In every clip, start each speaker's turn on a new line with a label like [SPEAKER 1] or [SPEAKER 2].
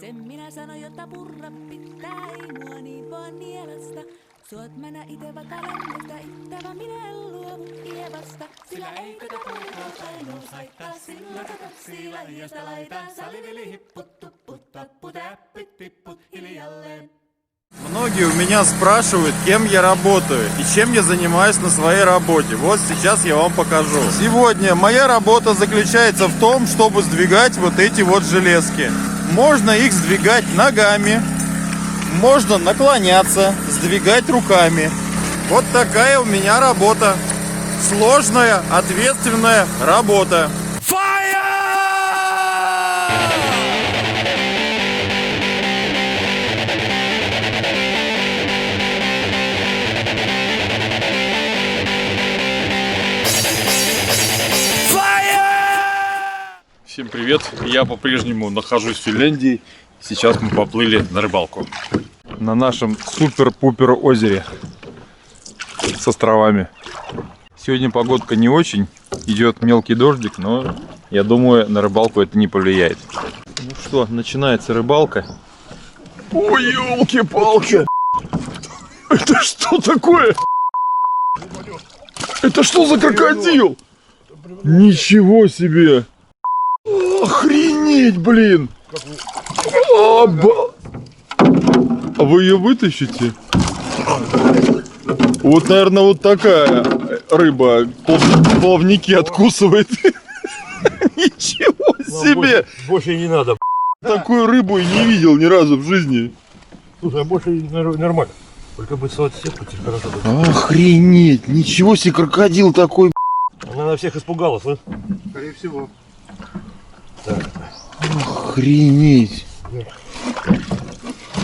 [SPEAKER 1] Sen minä sanoin, jotta purra pitää, ei mua niin vaan nielasta. Suot mä nää ite vaikka lennosta, ittävä minä en luovu ievasta. Sillä ei tätä purraa painoa saittaa, sillä kaksi lähiöstä laitaa. Salivili hipput, tupput, tapput, äppit, pipput, hiljalleen.
[SPEAKER 2] Многие у меня спрашивают, кем я работаю и чем я занимаюсь на своей работе. Вот сейчас я вам покажу. Сегодня моя работа заключается в том, чтобы сдвигать вот эти вот железки. Можно их сдвигать ногами, можно наклоняться, сдвигать руками. Вот такая у меня работа. Сложная, ответственная работа. Всем привет! Я по-прежнему нахожусь в Финляндии. Сейчас мы поплыли на рыбалку. На нашем супер-пупер озере с островами. Сегодня погодка не очень. Идет мелкий дождик, но я думаю, на рыбалку это не повлияет. Ну что, начинается рыбалка. Ой, елки-палки! Это что такое? Это что за крокодил? Ничего себе! Охренеть, блин! А вы ее вытащите? Вот, наверное, вот такая рыба плавники откусывает. Ничего себе!
[SPEAKER 3] Больше не надо.
[SPEAKER 2] Такую рыбу и не видел ни разу в жизни.
[SPEAKER 3] Слушай, а больше нормально. Только бы сетку теперь хорошо.
[SPEAKER 2] Охренеть! Ничего себе, крокодил такой.
[SPEAKER 3] Она на всех испугалась, а?
[SPEAKER 4] Скорее всего.
[SPEAKER 3] Так.
[SPEAKER 2] Охренеть!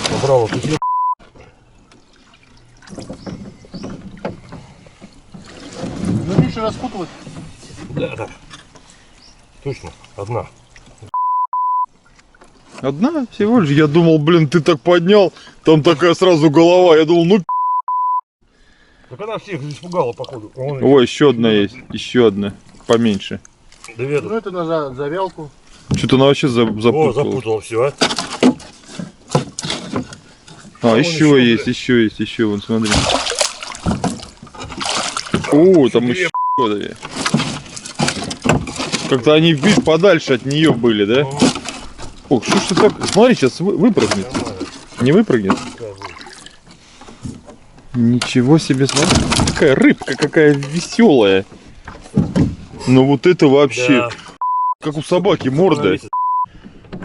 [SPEAKER 3] Побрала кусок.
[SPEAKER 4] Ну, меньше распутывать.
[SPEAKER 3] Да. Точно, одна.
[SPEAKER 2] Одна всего лишь? Я думал, блин, ты так поднял, там такая сразу голова. Я думал, ну...
[SPEAKER 3] Так она всех испугала, походу.
[SPEAKER 2] Ой, еще одна есть. Еще одна. Поменьше.
[SPEAKER 3] Да
[SPEAKER 4] Ну, это на завялку.
[SPEAKER 2] Что-то она вообще
[SPEAKER 3] О,
[SPEAKER 2] запутала.
[SPEAKER 3] запутала все, а?
[SPEAKER 2] А, еще есть, еще, вон, смотри. О, там еще две. Как-то они, видишь, подальше от нее были, да? Ох, что ж ты так... Смотри, сейчас выпрыгнет. Не выпрыгнет? Ничего себе, смотри. Какая рыбка, какая веселая. Ну вот это вообще...
[SPEAKER 3] Да.
[SPEAKER 2] Как у собаки морда.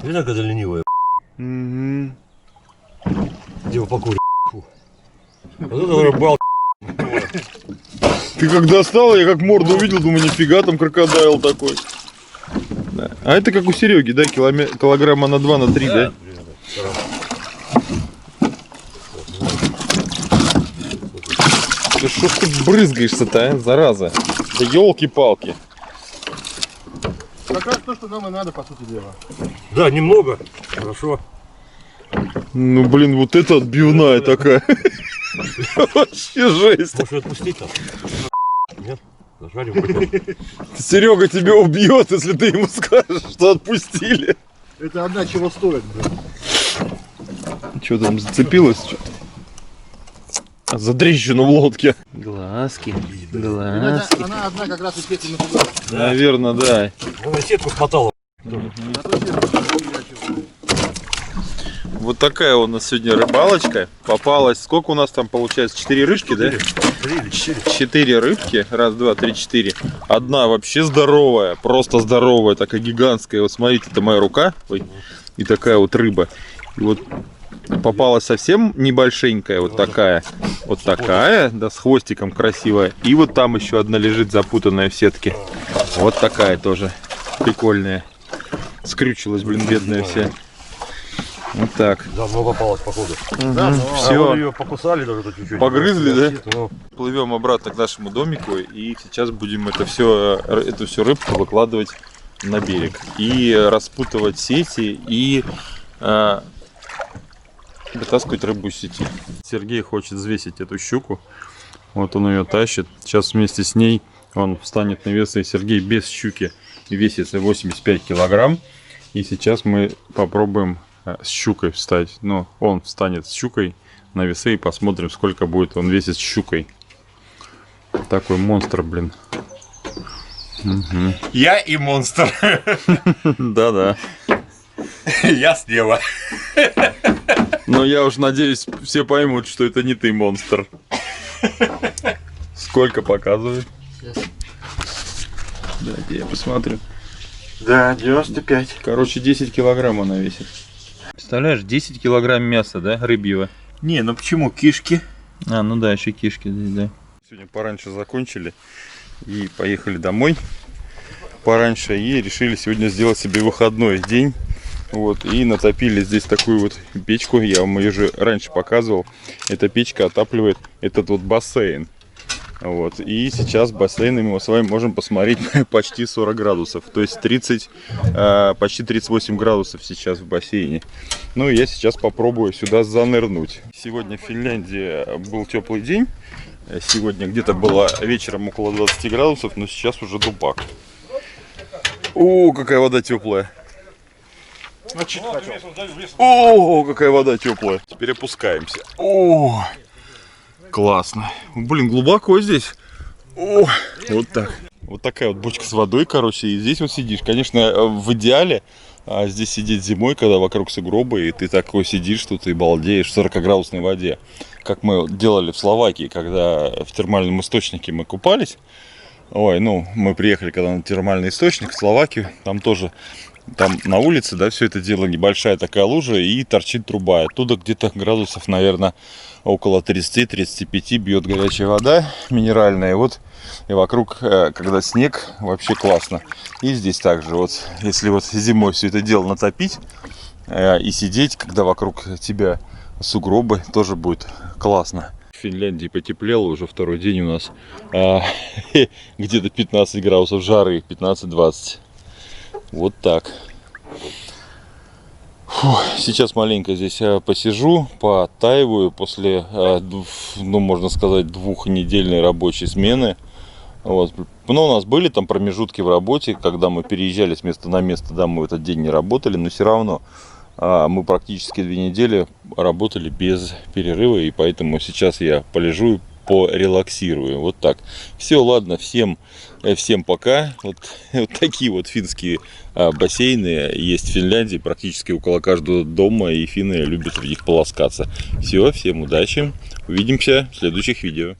[SPEAKER 3] Видно, какая ленивая.
[SPEAKER 2] Угу.
[SPEAKER 3] Где вы покурили? Фу. Вот это рыбалка.
[SPEAKER 2] Ты как достал, я как морду увидел, думаю, нифига там крокодайл такой. Да. А это как у Сереги, да, килограмма на 2, на 3, да? Да что ж ты брызгаешься-то, а, зараза? Да елки-палки.
[SPEAKER 4] Как раз то, что нам и надо, по сути дела.
[SPEAKER 3] Да, немного. Хорошо.
[SPEAKER 2] Ну блин, вот это отбивная такая. Вообще жесть.
[SPEAKER 3] Можешь отпустить там? Нет? Зажарим потом.
[SPEAKER 2] Серега тебя убьет, если ты ему скажешь, что отпустили.
[SPEAKER 4] Это одна чего стоит, блин.
[SPEAKER 2] Что там, зацепилось? За трещину в лодке. Глазки, глазки.
[SPEAKER 4] Она одна как раз и сети напугала.
[SPEAKER 2] Наверное, да.
[SPEAKER 3] Она сетку смотала.
[SPEAKER 2] Вот такая у нас сегодня рыбалочка. Попалась, сколько у нас там получается? 4 рыбки, да? 4 рыбки. Раз, два, три, 4. Одна вообще здоровая, просто здоровая, такая гигантская. Вот смотрите, это моя рука. Ой. И такая вот рыба. И вот попалась совсем небольшенькая, вот такая. Вот такая, да, с хвостиком красивая. И вот там еще одна лежит запутанная в сетке. Вот такая тоже прикольная. Скрючилась, блин, бедная вся. Вот так.
[SPEAKER 3] Да, много попалось, походу.
[SPEAKER 4] Да,
[SPEAKER 2] Все.
[SPEAKER 3] Ее покусали даже чуть-чуть.
[SPEAKER 2] Погрызли, да?
[SPEAKER 3] Ну,
[SPEAKER 2] Плывем обратно к нашему домику и сейчас будем эту всю рыбку выкладывать на берег и распутывать сети и вытаскивать рыбу из сети. Сергей хочет взвесить эту щуку. Вот он ее тащит. Сейчас вместе с ней он встанет на вес. И Сергей без щуки весит 85 килограмм. И сейчас мы попробуем с щукой встать. Ну, он встанет с щукой на весы и посмотрим, сколько будет он весит с щукой. Такой монстр, блин.
[SPEAKER 3] Я и монстр.
[SPEAKER 2] Да-да.
[SPEAKER 3] Я слева.
[SPEAKER 2] Но я уж надеюсь, все поймут, что это не ты монстр. Сколько показывает? Дайте я посмотрю.
[SPEAKER 3] Да, 95.
[SPEAKER 2] Короче, 10 килограмм она весит. Представляешь, 10 килограмм мяса, да, рыбьего?
[SPEAKER 3] Не, ну почему кишки?
[SPEAKER 2] А, ну да, еще кишки здесь, да. Сегодня пораньше закончили и поехали домой пораньше. И решили сегодня сделать себе выходной день. Вот, и натопили здесь такую вот печку. Я вам ее же раньше показывал. Эта печка отапливает этот вот бассейн. Вот, и сейчас бассейн мы с вами можем посмотреть почти 40 градусов. То есть 30, почти 38 градусов сейчас в бассейне. Ну и я сейчас попробую сюда занырнуть. Сегодня в Финляндии был теплый день. Сегодня где-то было вечером около 20 градусов, но сейчас уже дубак. О, какая вода теплая. О, какая вода теплая. Теперь опускаемся. О, классно. Блин, глубоко здесь. О, вот так. Вот такая вот бочка с водой, короче. И здесь вот сидишь. Конечно, в идеале здесь сидеть зимой, когда вокруг сугробы, и ты такой сидишь, что ты балдеешь в 40-градусной воде. Как мы делали в Словакии, когда в термальном источнике мы купались. Ой, ну, мы приехали когда на термальный источник в Словакию. Там тоже, там на улице, да, все это дело небольшая такая лужа, и торчит труба. Оттуда где-то градусов, наверное, около 30-35 бьет горячая вода минеральная. Вот, и вокруг, когда снег, вообще классно. И здесь также, вот, если вот зимой все это дело натопить и сидеть, когда вокруг тебя сугробы, тоже будет классно. В Финляндии потеплело, уже второй день у нас где-то 15 градусов жары, 15-20. Вот так. Фу, сейчас маленько здесь посижу, пооттаиваю после, ну, можно сказать, двухнедельной рабочей смены. Вот. Но у нас были там промежутки в работе, когда мы переезжали с места на место, да, мы в этот день не работали, но все равно мы практически 2 недели работали без перерыва, и поэтому сейчас я полежу и порелаксирую. Вот так. Все, ладно, всем пока. Вот такие вот финские бассейны есть в Финляндии, практически около каждого дома, и финны любят в них полоскаться. Все, всем удачи. Увидимся в следующих видео.